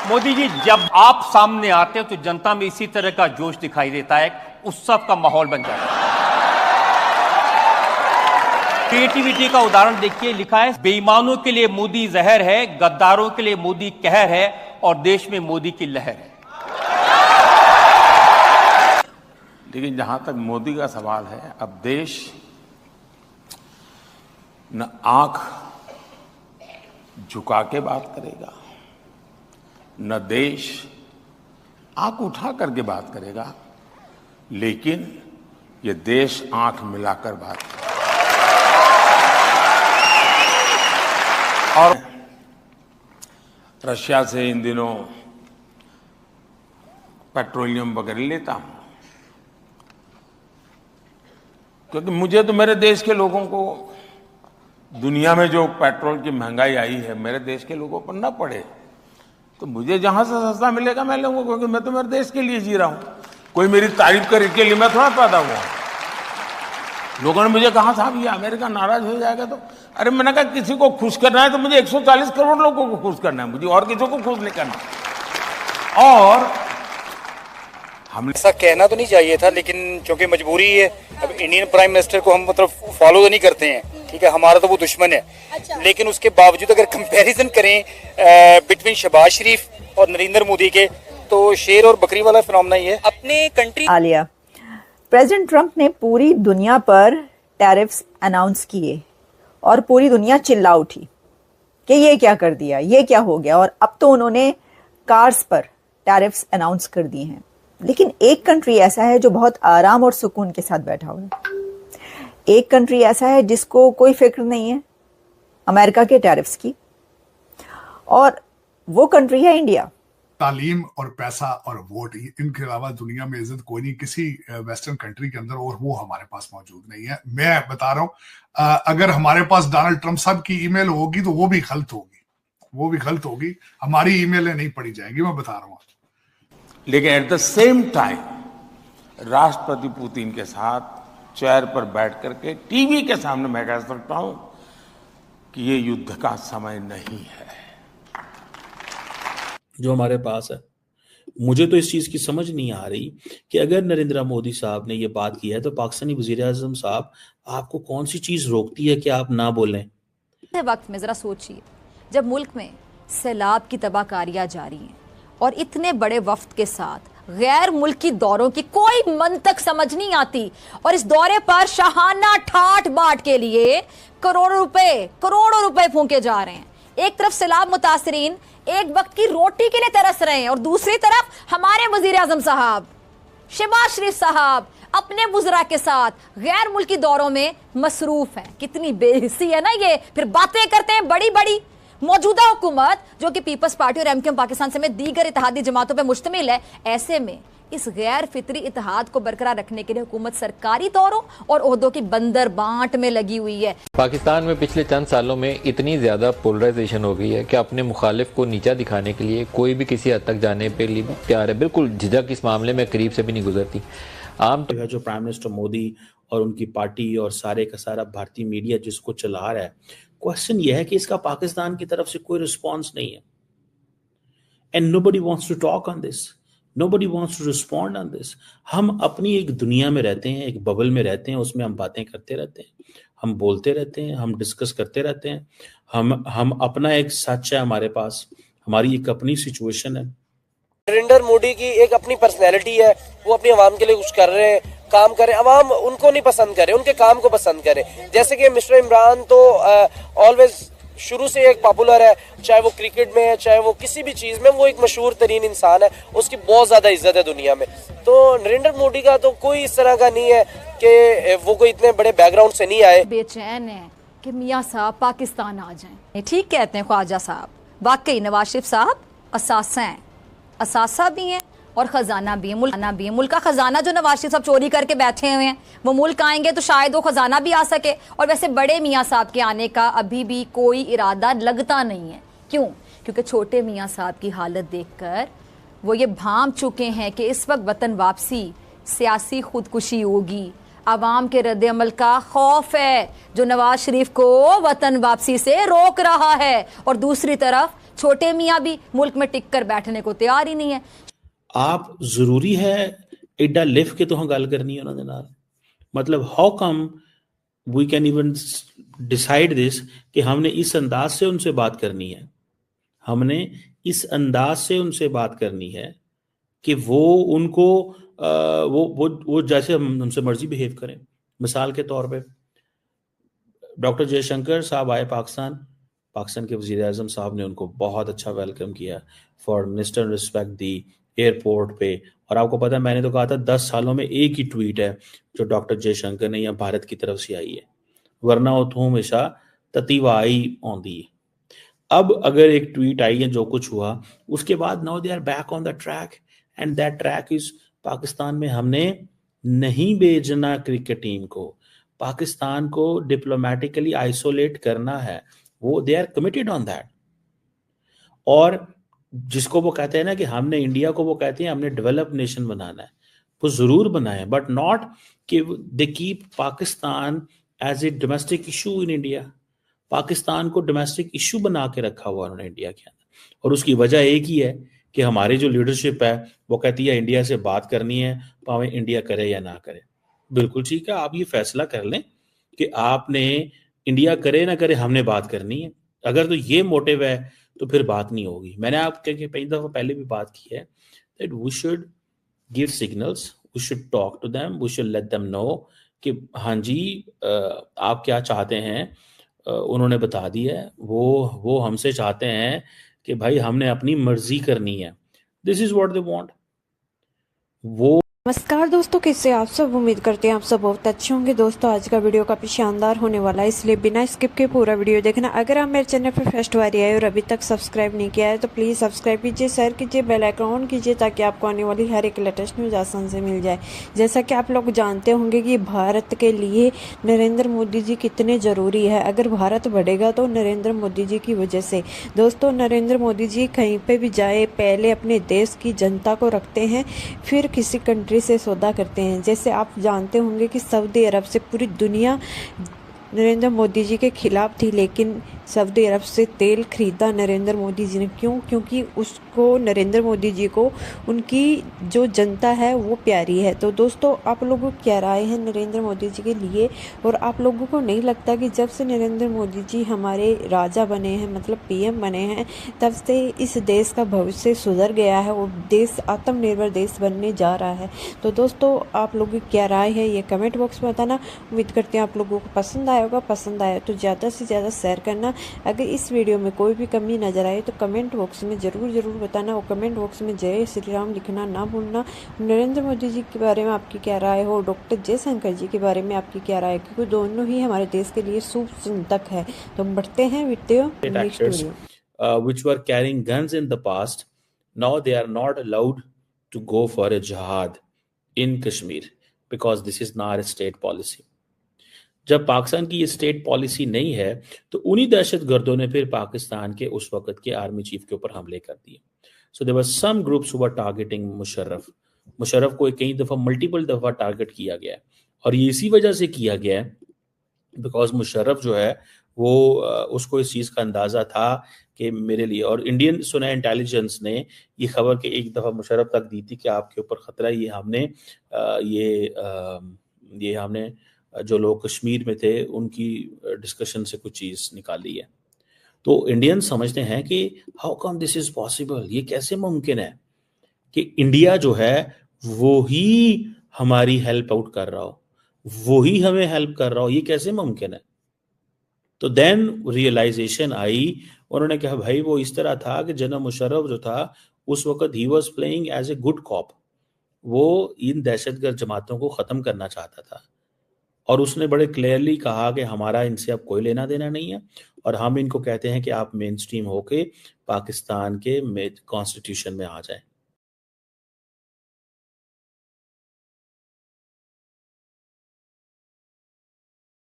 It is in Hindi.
मोदी जी, जब आप सामने आते हो तो जनता में इसी तरह का जोश दिखाई देता है, उत्सव का माहौल बन जाता है। क्रिएटिविटी का उदाहरण देखिए, लिखा है बेईमानों के लिए मोदी जहर है, गद्दारों के लिए मोदी कहर है और देश में मोदी की लहर है। लेकिन जहां तक मोदी का सवाल है, अब देश न आंख झुका के बात करेगा, न देश आंख उठा करके बात करेगा, लेकिन ये देश आंख मिलाकर बात करेगा। और रशिया से इन दिनों पेट्रोलियम वगैरह लेता हूं, क्योंकि मुझे तो मेरे देश के लोगों को, दुनिया में जो पेट्रोल की महंगाई आई है मेरे देश के लोगों पर न पड़े, तो मुझे जहां से सस्ता मिलेगा मैं लूंगा, क्योंकि मैं तो मेरे देश के लिए जी रहा हूं। कोई मेरी तारीफ करे के लिए मैं थोड़ा पैदा हुआ। लोगों ने मुझे कहा साहब ये अमेरिका नाराज हो जाएगा, तो अरे मैंने कहा किसी को खुश करना है तो मुझे 140 करोड़ लोगों को खुश करना है, मुझे और किसी को खुश नहीं करना। और हमने ऐसा कहना तो नहीं चाहिए था, लेकिन क्योंकि मजबूरी है, अब इंडियन प्राइम मिनिस्टर को हम मतलब फॉलो तो नहीं करते हैं, ठीक है, हमारा तो वो दुश्मन है। अच्छा। लेकिन उसके बावजूद अगर कंपैरिजन करें बिटवीन शहबाज शरीफ और नरेंद्र मोदी के, तो शेर और बकरी वाला फिनोमेना ही है। अपने कंट्री आलिया, प्रेसिडेंट ट्रंप ने पूरी दुनिया पर टैरिफ्स अनाउंस किए और पूरी दुनिया चिल्ला उठी कि ये क्या कर दिया, ये क्या हो गया, और अब तो उन्होंने कार्स पर टैरिफ्स अनाउंस कर दिए हैं। लेकिन एक कंट्री ऐसा है जो बहुत आराम और सुकून के साथ बैठा हुआ है। एक कंट्री ऐसा है जिसको कोई फिक्र नहीं है अमेरिका के टैरिफ्स की, और वो कंट्री है इंडिया। तालीम और पैसा और वोट, इनके अलावा दुनिया में इज्जत कोई नहीं किसी वेस्टर्न कंट्री के अंदर, और वो हमारे पास मौजूद नहीं है। मैं बता रहा हूं, अगर हमारे पास डोनाल्ड ट्रंप साहब की ईमेल होगी तो वो भी गलत होगी, हमारी ईमेलें नहीं पढ़ी जाएंगी, मैं बता रहा हूं। लेकिन एट द सेम टाइम राष्ट्रपति पुतिन के साथ चेयर पर बैठ करके टीवी के सामने मैं कह सकता हूं कि ये युद्ध का समय नहीं है जो हमारे पास है। मुझे तो इस चीज की समझ नहीं आ रही कि अगर नरेंद्र मोदी साहब ने ये बात की है तो पाकिस्तानी वजीर आजम साहब, आपको कौन सी चीज रोकती है कि आप ना बोलें? वक्त में जरा सोचिए, जब मुल्क में सैलाब की तबाहकारियां जारी हैं और इतने बड़े वफ्द के साथ गैर मुल्की दौरों की कोई मंतक समझ नहीं आती, और इस दौरे पर शाहाना ठाठ बाट के लिए करोड़ों रुपए फूंके जा रहे हैं। एक तरफ सैलाब मुतासरीन एक वक्त की रोटी के लिए तरस रहे हैं, और दूसरी तरफ हमारे वजीर आजम साहब शहबाज शरीफ साहब अपने वुज़रा के साथ गैर मुल्की दौरों में मसरूफ हैं। कितनी बेहिस्सी है ना ये, फिर बातें करते हैं बड़ी बड़ी। मौजूदा हुकूमत जो कि पीपल्स पार्टी और एमक्यूएम पाकिस्तान समेत दीगर इत्तेहादी जमातों पर मुश्तमिल है, ऐसे में इस गैर फितरी इत्तेहाद को बरकरार रखने के लिए हुकूमत सरकारी तौरों और ओहदों की बंदर बांट में लगी हुई है। पाकिस्तान में पिछले चंद सालों में इतनी ज्यादा पोलराइजेशन हो गई है कि अपने मुखालिफ को नीचा दिखाने के लिए कोई भी किसी हद तक जाने पे लिए तैयार है। बिल्कुल झिझक इस मामले में करीब से भी नहीं गुजरती। आम तो जो प्राइम मिनिस्टर मोदी और उनकी पार्टी और सारे का सारा भारतीय मीडिया जिसको चला रहा है, क्वेश्चन यह है कि इसका पाकिस्तान की तरफ से कोई रिस्पॉन्स नहीं है। And nobody wants to talk on this, nobody wants to respond on this. हम अपनी एक दुनिया में रहते हैं, एक बबल में रहते हैं, उसमें हम बातें करते रहते हैं, हम बोलते रहते हैं, हम डिस्कस करते रहते हैं। हम अपना एक सच है हमारे पास, हमारी एक अपनी सिचुएशन है। नरेंद्र मोदी की एक अपनी पर्सनैलिटी है, वो अपनी आवाम के लिए कुछ कर रहे हैं, काम करें, आवाम उनको नहीं पसंद करे, उनके काम को पसंद करे। जैसे कि मिस्टर इमरान तो ऑलवेज शुरू से एक पॉपुलर है, चाहे वो क्रिकेट में है, चाहे वो किसी भी चीज़ में, वो एक मशहूर तरीन इंसान है, उसकी बहुत ज़्यादा इज्जत है दुनिया में। तो नरेंद्र मोदी का तो कोई इस तरह का नहीं है कि वो कोई इतने बड़े बैकग्राउंड से नहीं आए। बेचैन है कि मियाँ साहब पाकिस्तान आ जाएं। ठीक कहते हैं ख्वाजा साहब, वाकई नवाज शरीफ साहब असासा हैं, असासा भी हैं और खजाना भी है। मुल्क का खजाना जो नवाज शरीफ साहब चोरी करके बैठे हुए हैं, वो मुल्क आएंगे तो शायद वो खजाना भी आ सके। और वैसे बड़े मियाँ साहब के आने का अभी भी कोई इरादा लगता नहीं है। क्यों? क्योंकि छोटे मियाँ साहब की हालत देखकर वो ये भांप चुके हैं कि इस वक्त वतन वापसी सियासी खुदकुशी होगी। आवाम के रद्द अमल का खौफ है जो नवाज शरीफ को वतन वापसी से रोक रहा है, और दूसरी तरफ छोटे मियाँ भी मुल्क में टिक कर बैठने को तैयार ही नहीं है। आप जरूरी है एडा लिफ के तो गल करनी है उन्होंने नाल, मतलब how come we can even decide this कि हमने इस अंदाज से उनसे बात करनी है, हमने इस अंदाज से उनसे बात करनी है कि वो उनको वो जैसे हमसे मर्जी बिहेव करें। मिसाल के तौर पे डॉक्टर जयशंकर साहब आए पाकिस्तान के वजीर आजम साहब ने उनको बहुत अच्छा वेलकम किया, for minister respect the airport पे। और आपको पता है मैंने तो कहा था 10 सालों में एक ही ट्वीट है जो डॉक्टर जयशंकर ने या भारत की तरफ से आई है, वरना उतो हमेशा ततीवाई आंदी है। अब अगर एक ट्वीट आई है जो कुछ हुआ उसके बाद now they are back on the track and that track is Pakistan में हमने नहीं भेजना क्रिकेट टीम को, पाकिस्तान को डिप्लोमेटिकली आइसोलेट करना है, वो they are committed on that. और जिसको वो कहते हैं ना कि हमने इंडिया को वो कहते हैं हमने डेवलप नेशन बनाना है, वो जरूर बनाए बट नॉट कि they keep Pakistan as a domestic issue in India. Pakistan को डोमेस्टिक इशू बना के रखा हुआ उन्होंने इंडिया के अंदर, और उसकी वजह एक ही है कि हमारी जो लीडरशिप है वो कहती है इंडिया से बात करनी है, भावें इंडिया करे या ना करे। बिल्कुल ठीक है, आप ये फैसला कर लें कि आपने इंडिया करे ना करे हमने बात करनी है। अगर तो ये मोटिव है तो फिर बात नहीं होगी। मैंने आपके कई दफा पहले भी बात की है that we should give signals, we should talk to them, we should let them know कि हाँ जी आप क्या चाहते हैं। उन्होंने बता दिया है, वो हमसे चाहते हैं कि भाई हमने अपनी मर्जी करनी है, this is what they want. वो नमस्कार दोस्तों, कैसे आप सब? उम्मीद करते हैं आप सब बहुत अच्छे होंगे। दोस्तों आज का वीडियो काफ़ी शानदार होने वाला है, इसलिए बिना स्किप के पूरा वीडियो देखना। अगर आप मेरे चैनल पर फर्स्ट बार आए और अभी तक सब्सक्राइब नहीं किया है तो प्लीज़ सब्सक्राइब कीजिए, शेयर कीजिए, बेल आइकन ऑन कीजिए ताकि आपको आने वाली हर एक लेटेस्ट न्यूज़ आसान से मिल जाए। जैसा कि आप लोग जानते होंगे कि भारत के लिए नरेंद्र मोदी जी कितने ज़रूरी है। अगर भारत बढ़ेगा तो नरेंद्र मोदी जी की वजह से। दोस्तों नरेंद्र मोदी जी कहीं पर भी जाए पहले अपने देश की जनता को रखते हैं, फिर किसी कंट्री से सौदा करते हैं। जैसे आप जानते होंगे कि सऊदी अरब से पूरी दुनिया नरेंद्र मोदी जी के खिलाफ थी, लेकिन सऊदी अरब से तेल खरीदा नरेंद्र मोदी जी ने। क्यों? क्योंकि उसको नरेंद्र मोदी जी को उनकी जो जनता है वो प्यारी है। तो दोस्तों आप लोगों की क्या राय है नरेंद्र मोदी जी के लिए? और आप लोगों को नहीं लगता कि जब से नरेंद्र मोदी जी हमारे राजा बने हैं, मतलब पीएम बने हैं, तब से इस देश का भविष्य सुधर गया है और देश आत्मनिर्भर देश बनने जा रहा है? तो दोस्तों आप लोगों की क्या राय है ये कमेंट बॉक्स में बताना। उम्मीद करते हैं आप लोगों को पसंद आया होगा। पसंद आया तो ज़्यादा से ज़्यादा शेयर करना। अगर इस वीडियो में कोई भी कमी नजर आए तो कमेंट बॉक्स में ज़रूर बताना, और कमेंट बॉक्स में जय श्री राम लिखना ना भूलना। नरेंद्र मोदी जी के बारे में आपकी क्या राय हो, डॉक्टर जयशंकर जी के बारे में आपकी क्या राय है, क्योंकि दोनों ही हमारे देश के लिए शुभ चिंतक है। तो हम बढ़ते हैं video next video. which were carrying guns in the past, now they are not allowed to go for a jihad in Kashmir because this is not a state policy. जब पाकिस्तान की ये स्टेट पॉलिसी नहीं है तो उन्हीं दहशतगर्दों ने फिर पाकिस्तान के उस वक्त के आर्मी चीफ के ऊपर हमले कर दिए। So there were some groups who were targeting Musharraf को कई दफ़ा मल्टीपल दफ़ा टारगेट किया गया है, और ये इसी वजह से किया गया है बिकॉज मुशर्रफ जो है वो उसको इस चीज़ का अंदाज़ा था कि मेरे लिए, और इंडियन सुना इंटेलिजेंस ने ये खबर कि एक दफ़ा मुशर्रफ तक दी थी कि आपके ऊपर ख़तरा, ये हमने जो लोग कश्मीर में थे उनकी डिस्कशन से कुछ चीज़ निकाली है। तो इंडियन समझते हैं कि how come this is possible, ये कैसे मुमकिन है कि इंडिया जो है वो ही हमारी हेल्प आउट कर रहा हो, वो ही हमें हेल्प कर रहा हो, ये कैसे मुमकिन है? तो देन रियलाइजेशन आई, उन्होंने कहा भाई वो इस तरह था कि जनरल मुशर्रफ जो था उस वक्त he was playing as a good cop, वो इन दहशतगर्द जमातों को ख़त्म करना चाहता था, और उसने बड़े क्लियरली कहा कि हमारा इनसे अब कोई लेना देना नहीं है, और हम इनको कहते हैं कि आप मेन स्ट्रीम होके पाकिस्तान के कॉन्स्टिट्यूशन में आ जाएं।